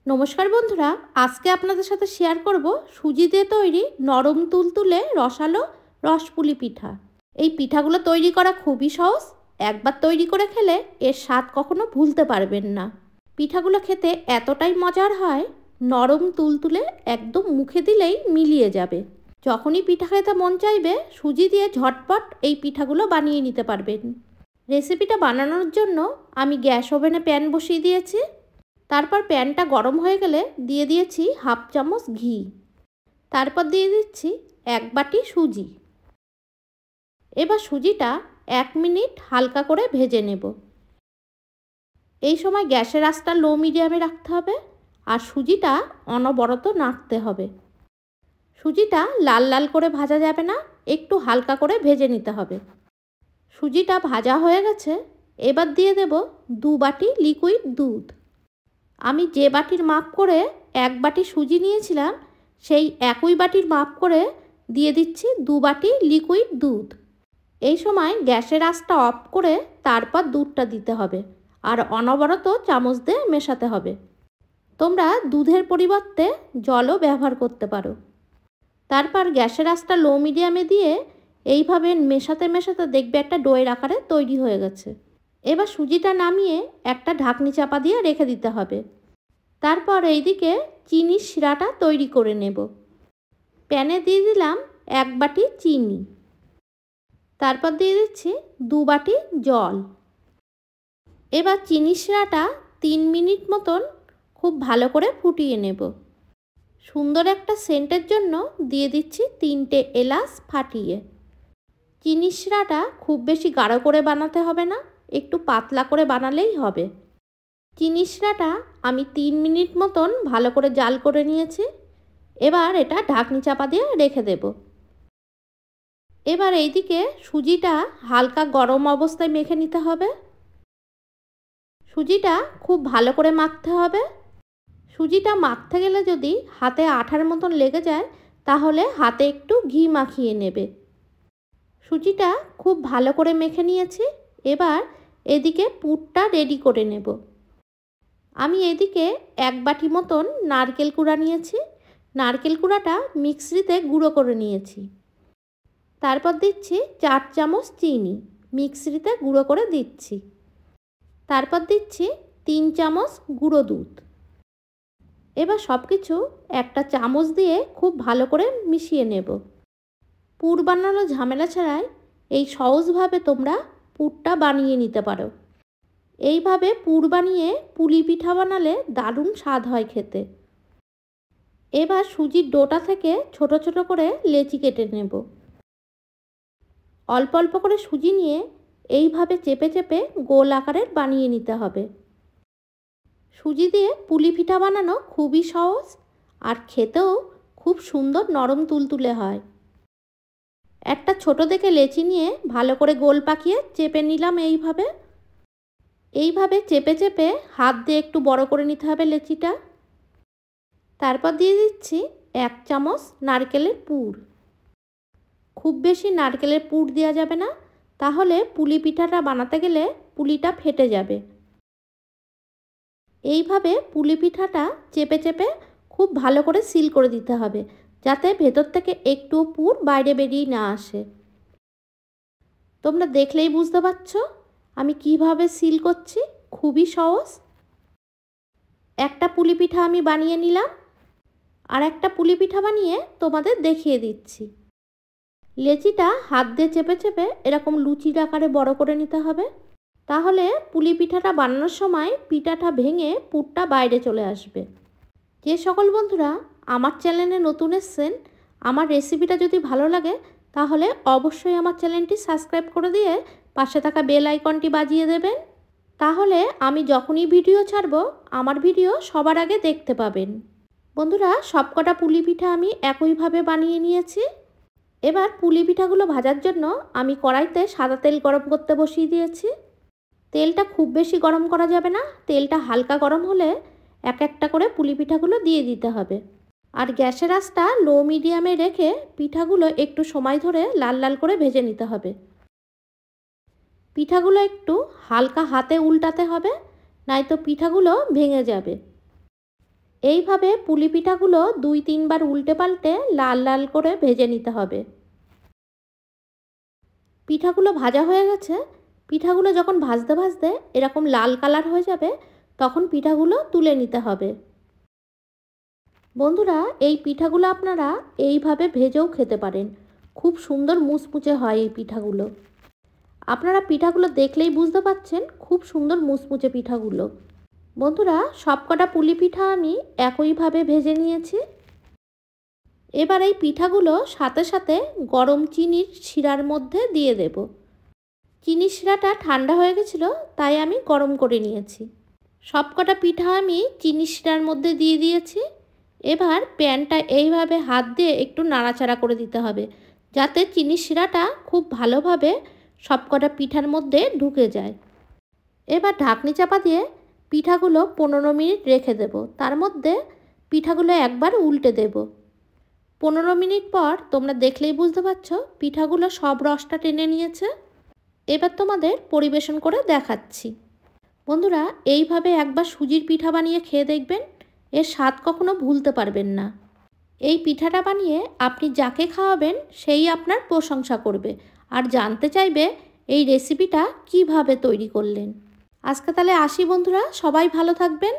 নমস্কার বন্ধুরা, আজকে আপনাদের সাথে শেয়ার করব সুজি দিয়ে তৈরি নরম তুলতুলে রসালো রসপুলি পিঠা। এই পিঠাগুলো তৈরি করা খুবই সহজ। একবার তৈরি করে খেলে এর স্বাদ কখনো ভুলতে পারবেন না। পিঠাগুলো খেতে এতটাই মজার হয়, নরম তুলতুলে, একদম মুখে দিলেই মিলিয়ে যাবে। যখনই পিঠা খেতে মন চাইবে সুজি দিয়ে ঝটপট এই পিঠাগুলো বানিয়ে নিতে পারবেন। রেসিপিটা বানানোর জন্য আমি গ্যাস ওভেনে প্যান বসিয়ে দিয়েছি। তারপর প্যানটা গরম হয়ে গেলে দিয়ে দিয়েছি হাফ চামচ ঘি। তারপর দিয়ে দিচ্ছি 1 বাটি সুজি। এবার সুজিটা 1 মিনিট হালকা করে ভেজে নেব। এই সময় গ্যাসের আঁচটা লো মিডিয়ামে রাখতে হবে আর সুজিটা অনবরত নাড়তে হবে। সুজিটা লাল লাল করে ভাজা যাবে না, একটু হালকা করে ভেজে নিতে হবে। সুজিটা ভাজা হয়ে গেছে। এবার দিয়ে দেব 2 বাটি লিকুইড দুধ। আমি যে বাটির মাপ করে 1 বাটি সুজি নিয়েছিলাম, সেই একই বাটির মাপ করে দিয়ে দিচ্ছি 2 বাটি লিকুইড দুধ। এই সময় গ্যাসের আঁচটা অফ করে তারপর দুধটা দিতে হবে আর অনবরত চামচ দিয়ে মেশাতে হবে। তোমরা দুধের পরিবর্তে জলও ব্যবহার করতে পারো। তারপর গ্যাসের আঁচটা লো মিডিয়ামে দিয়ে এইভাবে মেশাতে মেশাতে দেখবে একটা ডোয়ের আকারে তৈরি হয়ে গেছে। এবার সুজিটা নামিয়ে একটা ঢাকনি চাপা দিয়ে রেখে দিতে হবে। তারপর এইদিকে চিনির শিরাটা তৈরি করে নেব। প্যানে দিয়ে দিলাম 1 বাটি চিনি। তারপর দিয়ে দিচ্ছি 2 বাটি জল। এবার চিনির শিরাটা 3 মিনিট মতন খুব ভালো করে ফুটিয়ে নেব। সুন্দর একটা সেন্টের জন্য দিয়ে দিচ্ছি 3টে এলাচ ফাটিয়ে। চিনির শিরাটা খুব বেশি গাঢ় করে বানাতে হবে না, একটু পাতলা করে বানালেই হবে। চিনির শিরাটা আমি 3 মিনিট মতন ভালো করে জাল করে নিয়েছি। এবার এটা ঢাকনি চাপা দিয়ে রেখে দেব। এবার এইদিকে সুজিটা হালকা গরম অবস্থায় মেখে নিতে হবে। সুজিটা খুব ভালো করে মাখতে হবে। সুজিটা মাখতে গেলে যদি হাতে আঠার মতন লেগে যায় তাহলে হাতে একটু ঘি মাখিয়ে নেবে। সুজিটা খুব ভালো করে মেখে নিয়েছি। এবার এদিকে পুরটা রেডি করে নেব। আমি এদিকে 1 বাটি মতন নারকেল কুড়া নিয়েছি। নারকেল কুড়াটা মিক্সিতে গুঁড়ো করে নিয়েছি। তারপর দিচ্ছি 4 চামচ চিনি, মিক্সিতে গুঁড়ো করে দিচ্ছি। তারপর দিচ্ছি 3 চামচ গুঁড়ো দুধ। এবার সব কিছু একটা চামচ দিয়ে খুব ভালো করে মিশিয়ে নেব। পুর বানানোর ঝামেলা ছাড়াই এই সহজভাবে তোমরা পুরটা বানিয়ে নিতে পারো। এইভাবে পুর বানিয়ে পুলি পিঠা বানালে দারুণ স্বাদ হয় খেতে। এবার সুজির ডোটা থেকে ছোট ছোট করে লেচি কেটে নেব। অল্প অল্প করে সুজি নিয়ে এইভাবে চেপে চেপে গোল আকারের বানিয়ে নিতে হবে। সুজি দিয়ে পুলি পিঠা বানানো খুবই সহজ আর খেতেও খুব সুন্দর নরম তুলতুলে হয়। একটা ছোট দেখে লেচি নিয়ে ভালো করে গোল পাকিয়ে চেপে নিলাম। এইভাবে চেপে চেপে হাত দিয়ে একটু বড় করে নিতে হবে লেচিটা। তারপর দিয়ে দিচ্ছি 1 চামচ নারকেলের পুর। খুব বেশি নারকেলের পুর দেওয়া যাবে না, তাহলে পুলি পিঠাটা বানাতে গেলে পুলিটা ফেটে যাবে। এইভাবে পুলি পিঠাটা চেপে চেপে খুব ভালো করে সিল করে দিতে হবে, যাতে ভেতর থেকে একটু পুর বাইরে বেরিয়ে না আসে। তোমরা দেখলেই বুঝতে পারছো আমি কিভাবে সিল করছি। খুবই সহজ। একটা পুলি পিঠা আমি বানিয়ে নিলাম, আর একটা পুলি পিঠা বানিয়ে তোমাদের দেখিয়ে দিচ্ছি। লেচিটা হাত দিয়ে চেপে চেপে এরকম লুচির আকারে বড় করে নিতে হবে, তাহলে পুলি পিঠাটা বানানোর সময় পিঠাটা ভেঙে পুরটা বাইরে চলে আসবে। যে সকল বন্ধুরা আমার চ্যানেলে নতুন এসেছেন, আমার রেসিপিটা যদি ভালো লাগে তাহলে অবশ্যই আমার চ্যানেলটি সাবস্ক্রাইব করে দিয়ে পাশে থাকা বেল আইকনটি বাজিয়ে দেবেন। তাহলে আমি যখনই ভিডিও ছাড়ব আমার ভিডিও সবার আগে দেখতে পাবেন। বন্ধুরা, সবকটা পুলি পিঠা আমি একইভাবে বানিয়ে নিয়েছি। এবার পুলি পিঠাগুলো ভাজার জন্য আমি কড়াইতে সাদা তেল গরম করতে বসিয়ে দিয়েছি। তেলটা খুব বেশি গরম করা যাবে না, তেলটা হালকা গরম হলে এক একটা করে পুলি পিঠাগুলো দিয়ে দিতে হবে। আর গ্যাসের আঁচটা লো মিডিয়ামে রেখে পিঠাগুলো একটু সময় ধরে লাল লাল করে ভেজে নিতে হবে। পিঠাগুলো একটু হালকা হাতে উল্টাতে হবে, নয়তো পিঠাগুলো ভেঙে যাবে। এইভাবে পুলি পিঠাগুলো 2-3 বার উল্টে পাল্টে লাল লাল করে ভেজে নিতে হবে। পিঠাগুলো ভাজা হয়ে গেছে। পিঠাগুলো যখন ভাজতে ভাজতে এরকম লাল কালার হয়ে যাবে, তখন পিঠাগুলো তুলে নিতে হবে। বন্ধুরা, এই পিঠাগুলো আপনারা এইভাবে ভেজেও খেতে পারেন। খুব সুন্দর মুচমুচে হয় এই পিঠাগুলো। আপনারা পিঠাগুলো দেখলেই বুঝতে পারছেন খুব সুন্দর মুচমুচে পিঠাগুলো। বন্ধুরা, সবকটা পুলি পিঠা আমি একইভাবে ভেজে নিয়েছি। এবার এই পিঠাগুলো সাথে সাথে গরম চিনির শিরার মধ্যে দিয়ে দেব। চিনির শিরাটা ঠান্ডা হয়ে গেছিলো, তাই আমি গরম করে নিয়েছি। সবকটা পিঠা আমি চিনির শিরার মধ্যে দিয়ে দিয়েছি। এবার প্যানটা এইভাবে হাত দিয়ে একটু নাড়াচাড়া করে দিতে হবে, যাতে চিনির শিরাটা খুব ভালোভাবে সবকটা পিঠার মধ্যে ঢুকে যায়। এবার ঢাকনি চাপা দিয়ে পিঠাগুলো 15 মিনিট রেখে দেব। তার মধ্যে পিঠাগুলো একবার উল্টে দেব। 15 মিনিট পর তোমরা দেখলেই বুঝতে পারছো পিঠাগুলো সব রসটা টেনে নিয়েছে। এবার তোমাদের পরিবেশন করে দেখাচ্ছি। বন্ধুরা, এইভাবে একবার সুজির পিঠা বানিয়ে খেয়ে দেখবেন, এর স্বাদ কখনো ভুলতে পারবেন না। এই পিঠাটা বানিয়ে আপনি যাকে খাওয়াবেন সেই আপনার প্রশংসা করবে আর জানতে চাইবে এই রেসিপিটা কিভাবে তৈরি করলেন। আজকে তাহলে আসি বন্ধুরা, সবাই ভালো থাকবেন।